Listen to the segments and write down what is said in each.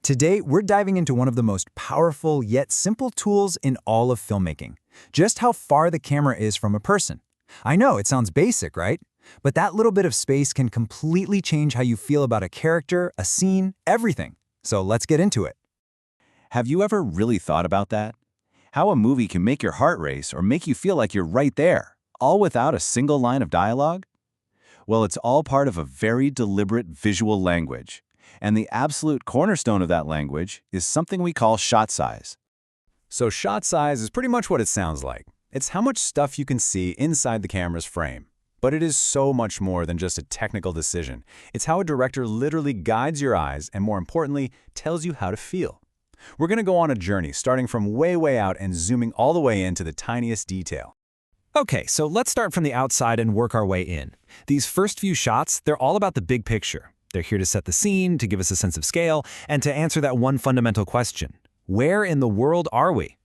Today, we're diving into one of the most powerful yet simple tools in all of filmmaking. Just how far the camera is from a person. I know, it sounds basic, right? But that little bit of space can completely change how you feel about a character, a scene, everything. So let's get into it. Have you ever really thought about that? How a movie can make your heart race or make you feel like you're right there, all without a single line of dialogue? Well, it's all part of a very deliberate visual language. And the absolute cornerstone of that language is something we call shot size. So shot size is pretty much what it sounds like. It's how much stuff you can see inside the camera's frame. But it is so much more than just a technical decision. It's how a director literally guides your eyes and, more importantly, tells you how to feel. We're going to go on a journey starting from way out and zooming all the way into the tiniest detail. Okay, so let's start from the outside and work our way in. These first few shots, they're all about the big picture. They're here to set the scene, to give us a sense of scale, and to answer that one fundamental question. Where in the world are we?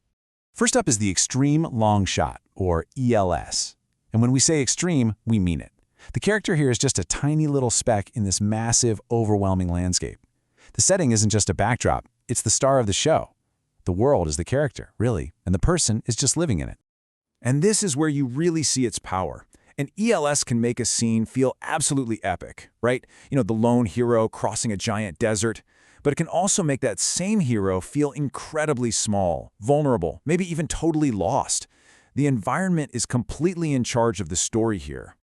First up is the extreme long shot, or ELS. And when we say extreme, we mean it. The character here is just a tiny little speck in this massive, overwhelming landscape. The setting isn't just a backdrop, it's the star of the show. The world is the character, really, and the person is just living in it. And this is where you really see its power. An ELS can make a scene feel absolutely epic, right? You know, the lone hero crossing a giant desert. But it can also make that same hero feel incredibly small, vulnerable, maybe even totally lost. The environment is completely in charge of the story here.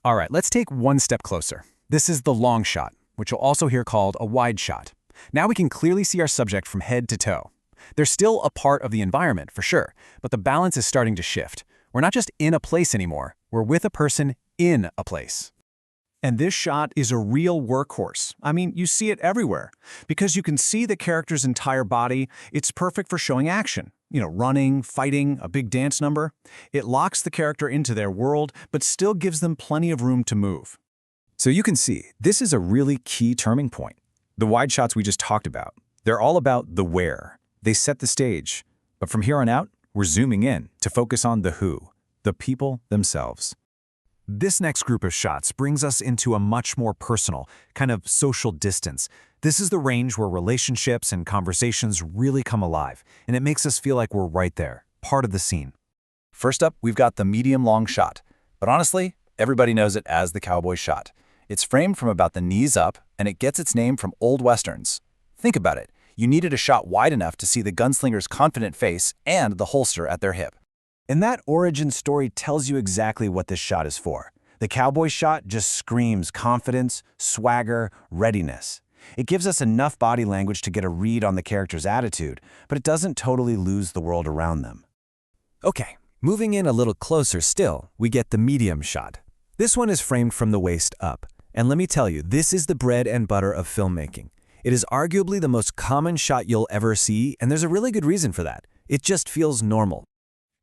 All right, let's take one step closer. This is the long shot, which you'll also hear called a wide shot. Now we can clearly see our subject from head to toe. They're still a part of the environment, for sure, but the balance is starting to shift. We're not just in a place anymore, we're with a person in a place. And this shot is a real workhorse. I mean, you see it everywhere. Because you can see the character's entire body, it's perfect for showing action. You know, running, fighting, a big dance number. It locks the character into their world, but still gives them plenty of room to move. So you can see, this is a really key turning point. The wide shots we just talked about, they're all about the where. They set the stage. But from here on out, we're zooming in to focus on the who, the people themselves. This next group of shots brings us into a much more personal, kind of social distance. This is the range where relationships and conversations really come alive, and it makes us feel like we're right there, part of the scene. First up, we've got the medium-long shot. But honestly, everybody knows it as the cowboy shot. It's framed from about the knees up, and it gets its name from old westerns. Think about it. You needed a shot wide enough to see the gunslinger's confident face and the holster at their hip. And that origin story tells you exactly what this shot is for. The cowboy shot just screams confidence, swagger, readiness. It gives us enough body language to get a read on the character's attitude, but it doesn't totally lose the world around them. Okay, moving in a little closer still, we get the medium shot. This one is framed from the waist up. And let me tell you, this is the bread and butter of filmmaking. It is arguably the most common shot you'll ever see, and there's a really good reason for that. It just feels normal.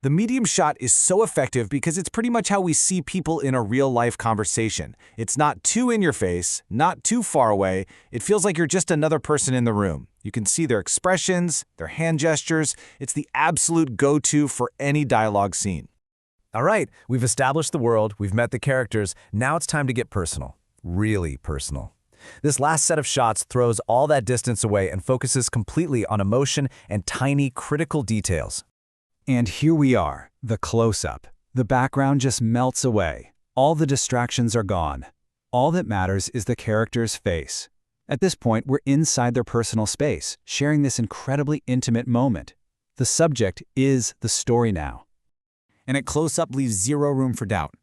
The medium shot is so effective because it's pretty much how we see people in a real-life conversation. It's not too in your face, not too far away. It feels like you're just another person in the room. You can see their expressions, their hand gestures. It's the absolute go-to for any dialogue scene. All right, we've established the world, we've met the characters. Now it's time to get personal. Really personal. This last set of shots throws all that distance away and focuses completely on emotion and tiny, critical details. And here we are, the close-up. The background just melts away. All the distractions are gone. All that matters is the character's face. At this point, we're inside their personal space, sharing this incredibly intimate moment. The subject is the story now. And at close-up leaves zero room for doubt.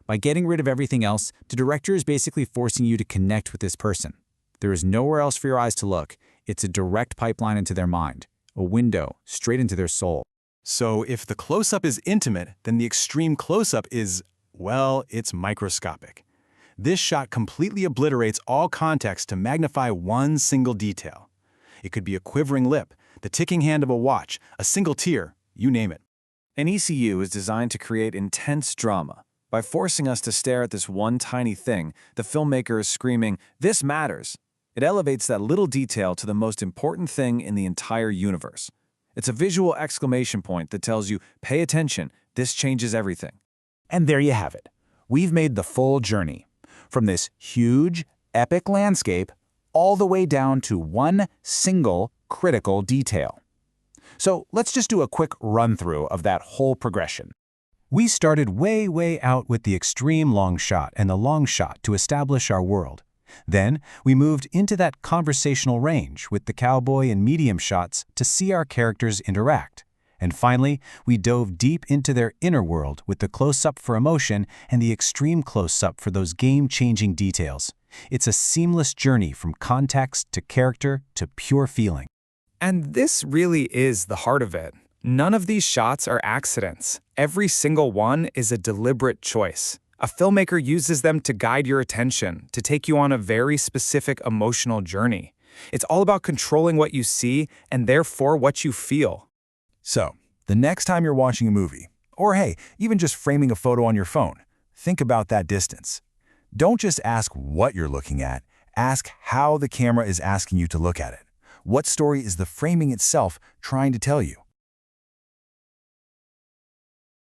By getting rid of everything else, the director is basically forcing you to connect with this person. There is nowhere else for your eyes to look. It's a direct pipeline into their mind, a window straight into their soul. So if the close-up is intimate, then the extreme close-up is, well, it's microscopic. This shot completely obliterates all context to magnify one single detail. It could be a quivering lip, the ticking hand of a watch, a single tear, you name it. An ECU is designed to create intense drama. By forcing us to stare at this one tiny thing, the filmmaker is screaming, "This matters." It elevates that little detail to the most important thing in the entire universe. It's a visual exclamation point that tells you, pay attention, this changes everything. And there you have it. We've made the full journey. From this huge, epic landscape all the way down to one single critical detail. So let's just do a quick run-through of that whole progression. We started way out with the extreme long shot and the long shot to establish our world. Then, we moved into that conversational range with the cowboy and medium shots to see our characters interact. And finally, we dove deep into their inner world with the close-up for emotion and the extreme close-up for those game-changing details. It's a seamless journey from context to character to pure feeling. And this really is the heart of it. None of these shots are accidents. Every single one is a deliberate choice. A filmmaker uses them to guide your attention, to take you on a very specific emotional journey. It's all about controlling what you see and therefore what you feel. So, the next time you're watching a movie, or hey, even just framing a photo on your phone, think about that distance. Don't just ask what you're looking at, ask how the camera is asking you to look at it. What story is the framing itself trying to tell you?